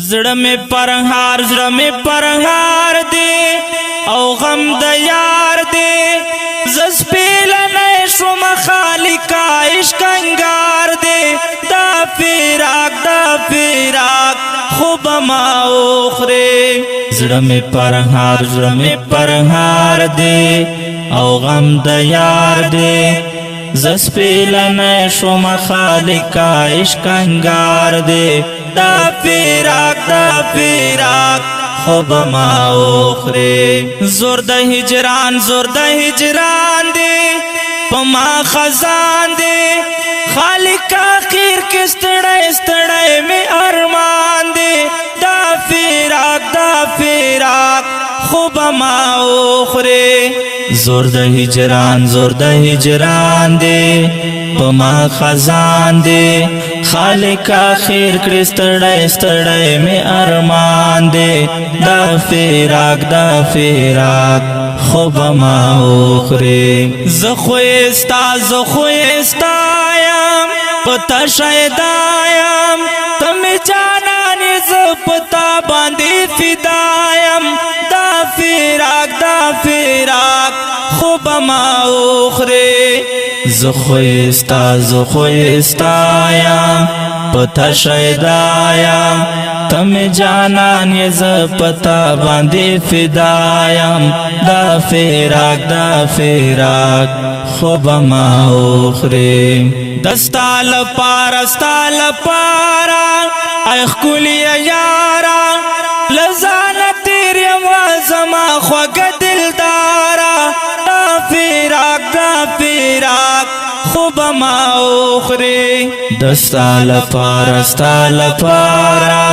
زړه می پرهار دی او غم د یار دی زس پیلنه شوم خالقا عشق انگار دی دا فراق خوب ما اخری زړه می پرهار دی او غم د یار دی زس پیلنه شوم خالقا عشق انگار دی دا فراق خوب ما اخری زور د هجران دی پما خزان دی خالق آخر کی ستړی می ارمان دی دا فراق خوب ما اخری زور د هجران دی پما خزان دی خالق آخر کړي ستړی می ارمان دی دا فراق خوب ما اخری زخو استایم پتا شایدایم تم جانانی زپتا باندې فدایم دا فراق خوب ما اخری زخو استایم پتا شایدایم تم جانان یز پتا باندې فدایم دا فراق خوب ما اخری دستا لپارا ایخ کلی یارا لزان تیر یم زما خوږ دلدارا دا فراق خوب ما اخری دستا لپارا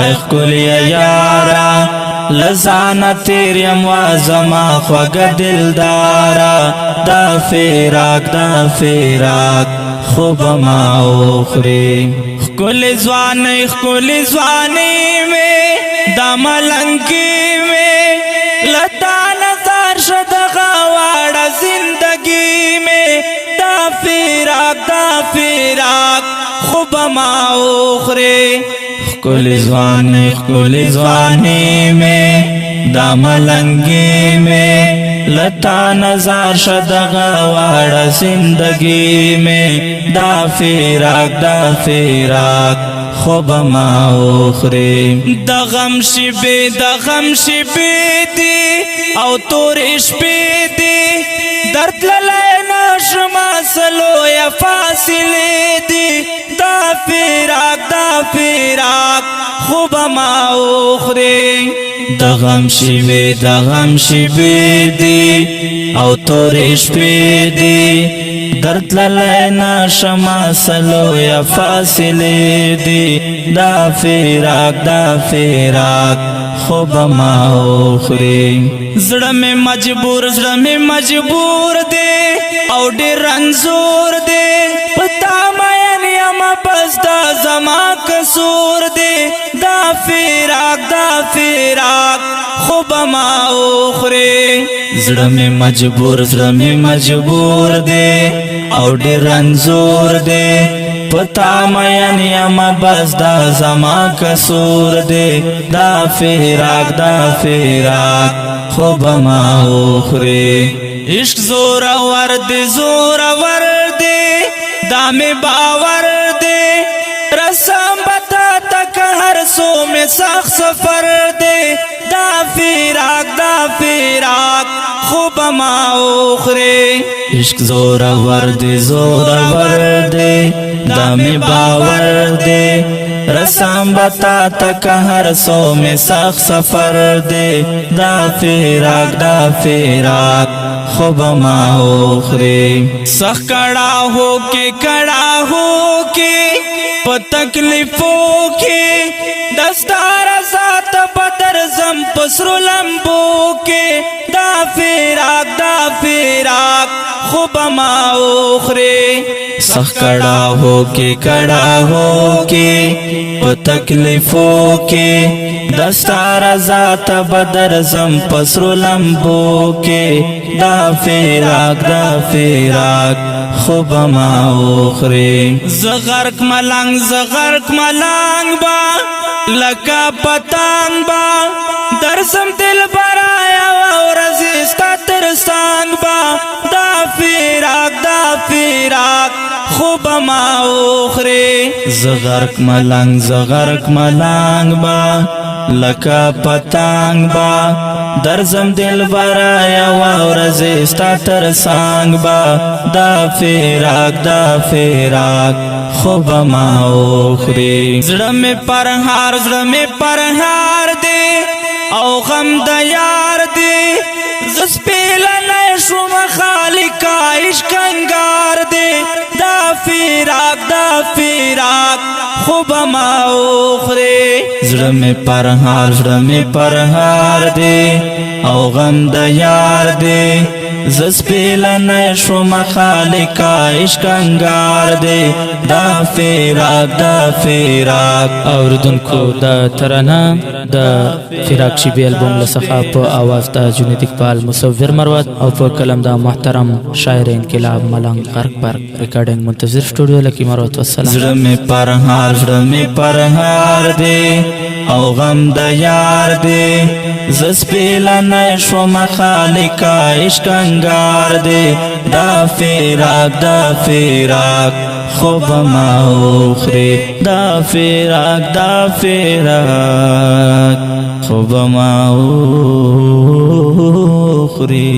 ایخ کلی یارا لزانا تیر یم زما خوږ دلدارا دا فراق خوب ما اخری خکل زوانی میں دا ملنگی میں لتا نظر شدغا واڑا زندگی میں دا فراق خوب ما اخری خکل زوانی میں دا ملنگی میں لتا نظر شدغا واڑا زندگی میں دا فراق خوب ما اخری دا غم شبی دی او تور شپی دی درد للائی نشما سلو یا فاصلی دی دا فراق خوب ما اخری دا غم شبی دی او تور شپی دی درد للائی نشما سلو یا فاصلی دی دا فراق خوب ما اخری زړه می مجبور دی او ډیر رنځور دی پتا مین یم بس دا زما قصور دی دا فراق خوب ما اخری زړه می مجبور دی او ډیر رنځور دی پتا مین یم بس دا زما قصور دی دا فراق خوب ما اخری عشق زورور دی دا می باور دی رسم بتا تک ہر سو میں سخت سفر دی دا فراق خوب ما اخری عشق زورور دی دا می باور دی رسم بتا تک ہر سو میں سخت سفر دی دا فراق خوب ما اخری سخ کڑا ہو کے تکلیفوں کے دستار ذات بدر زم پسرو لمبو کے دا فراق خوب ما اخری سخ کڑا ہو کے تکلیفوں کے دستار ذات بدر زم پسرو لمبو کے دا فراق خوب ما اخری زغرق ملنگ با لکا پتانگ با درسم دل برایا ورزستا ترسانگ با دا فیراک خوب ما اخری زغرک ملانگ با لکا پتانگ با درزم دل برایا ورزستا ترسانگ با دا فیراک خوب ما اخری زړه می پرهار دی او غم د یار دی زس پیلنه شوم خالقا عشق انگار دی دا فیراک خوب ما اخری زړه می پرهار دی او غم د یار دی زس پیلنه شوم خالقا عشق انگار دی دا فیراک اوریدونکو دا ترانه د فراق شیبی البوم لڅخه په आवाज د جنید اقبال مصور مروت او په کلم د محترم شاعر انقلاب ملنګ غرق پر ریکارډینګ منتظر سټوډیو لکی مروت والسلام زړه می پرهار دی او غم د یار دی زس پیلنه شوم خالقا عشق انگار دی دا فیراک خوب ما اخری دا فیراک خوب ما اخری